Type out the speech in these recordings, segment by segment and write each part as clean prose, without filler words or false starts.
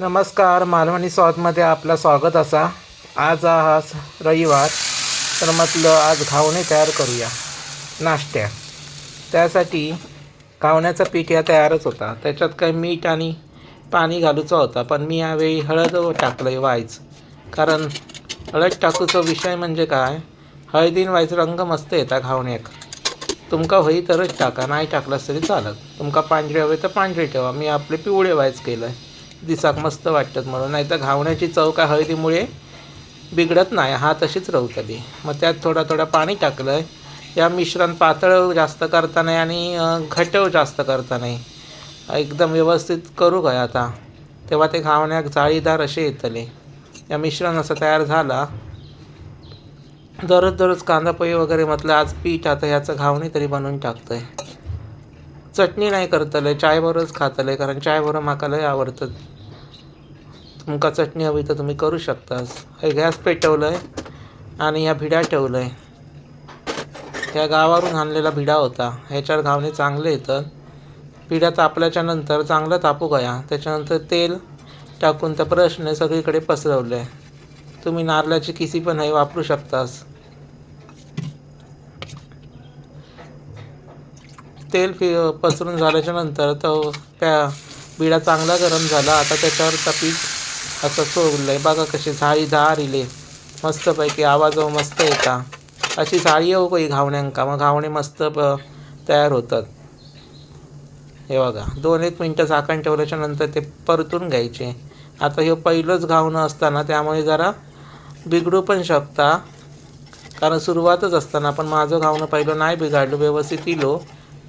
नमस्कार, मालवणी स्वादमध्ये आपलं स्वागत असा। आज हा रविवार, तर म्हटलं आज घावणे तयार करूया नाश्त्या। त्यासाठी घावण्याचं पीठ या तयारच होता, त्याच्यात काही मीठ आणि पाणी घालूचं होता, पण मी यावेळी हळद टाकलं व्हायच। कारण हळद टाकूचा विषय म्हणजे काय, हळदीन व्हायचं रंग मस्त येता घावण्याक। तुमका होई तरच टाका, नाही टाकलास तरी चालत। तुमका पांढरे हवे तर पांढरे ठेवा, मी आपले पिवळे व्हायच केलं दिसाक मस्त वाटतात म्हणून। नाही तर घावण्याची चव काय हळदीमुळे बिघडत नाही, हा तशीच राहतली। मग त्यात थोडा थोडा पाणी टाकलं आहे। या मिश्रण पातळ जास्त करता नाही आणि घट्ट जास्त करता नाही, एकदम व्यवस्थित करू काय आता, तेव्हा ते घावण्याक जाळीदार असे येतले। या मिश्रण असं तयार झाला। दररोज कांदा पोहे वगैरे म्हटलं, आज पीठ आता ह्याचं घावणे तरी बनवून टाकतंय। चटणी नाही करतले, चायबरोबरच खातले, कारण चायबरोबर माका लय आवडतं। तुमका चटणी हवी तर तुम्ही करू शकतास। हे गॅस पेटवलं आहे आणि या भिडा ठेवलं आहे। त्या गावावरून आणलेला भिडा होता, ह्याच्यावर घावणे चांगले येतात। भिडा तापल्याच्या नंतर चांगलं तापू गया, त्याच्यानंतर तेल टाकून त्या ब्रशने सगळीकडे पसरवलं आहे। तुम्ही नारळाची किसी पण हे वापरू शकतास। तेल पसरून झाल्याच्या नंतर तो त्या बिडा चांगला गरम झाला। आता त्याच्यावर पीठ असं सोडलं आहे, बघा कशी जाळीदार इले मस्तपैकी, आवाज मस्त येता। अशी जाळी येऊ काही घावण्यांका, मग घावणे मस्त तयार होतात। हे बघा, 2-1 मिनटं झाकण ठेवल्याच्या नंतर ते परतून घ्यायचे। आता हे पहिलंच घावणं असताना त्यामुळे जरा बिघडू पण शकता, कारण सुरुवातच असताना। पण माझं घावणं पहिलं नाही बिघडलं, व्यवस्थित इलो।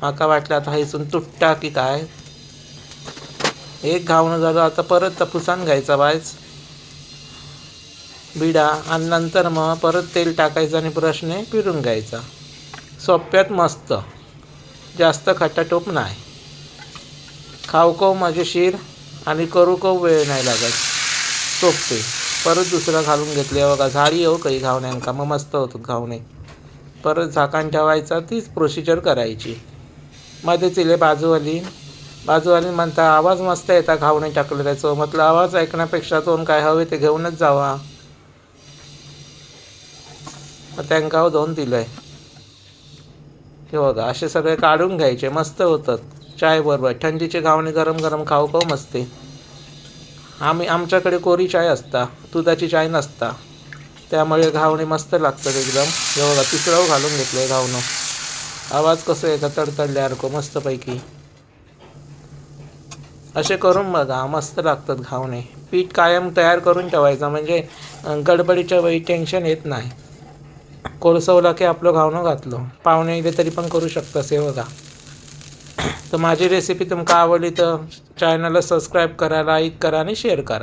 माका वाटलं आता हैसून तुटता की काय। एक घावणं झालं, आता परत पुसान घ्यायचा वायच बिडा, आणि नंतर मग परत तेल टाकायचं आणि ब्रशने पिरून घ्यायचा। सोप्यात मस्त, जास्त खटाटोप नाही, खाऊ मजेशीर आणि करू वेळ नाही लागत, सोपे। परत दुसरं घालून घेतले, बघा झाडी येऊ काही घावण्यांका, मग मस्त होतं घावणे। परत झाकण ठेवायचा, तीच प्रोसिजर करायची। मध्येच इले बाजूवाली म्हणता, आवाज मस्त येता घावणे टाकलं त्याचं। म्हटलं आवाज ऐकण्यापेक्षा तो काय हवे ते घेऊनच जावा, त्यांका दोन दिलंय। हे बघा, असे सगळे काढून घ्यायचे, मस्त होतात चाय बरोबर। थंडीचे घावणे गरम गरम खाऊ मस्ते। आमच्याकडे कोरी चाय असता, दुधाची चाय नसता, त्यामुळे घावणे मस्त लागतात एकदम। हे बघा, तिसरं घालून घेतलंय घावणं, आवाज कसं येतं तडतडल्यासारखं मस्तपैकी। असे करून बघा, मस्त लागतात घावणे। पीठ कायम तयार करून ठेवायचं, म्हणजे गडबडीच्या वेळी टेन्शन येत नाही। कोळसवला की आपलं घावणं घातलं, पाहुणे इले तरी पण करू शकतास। हे बघा, तर माझी रेसिपी तुमका आवडली तर चॅनलला सबस्क्राईब करा, लाईक करा आणि शेअर करा।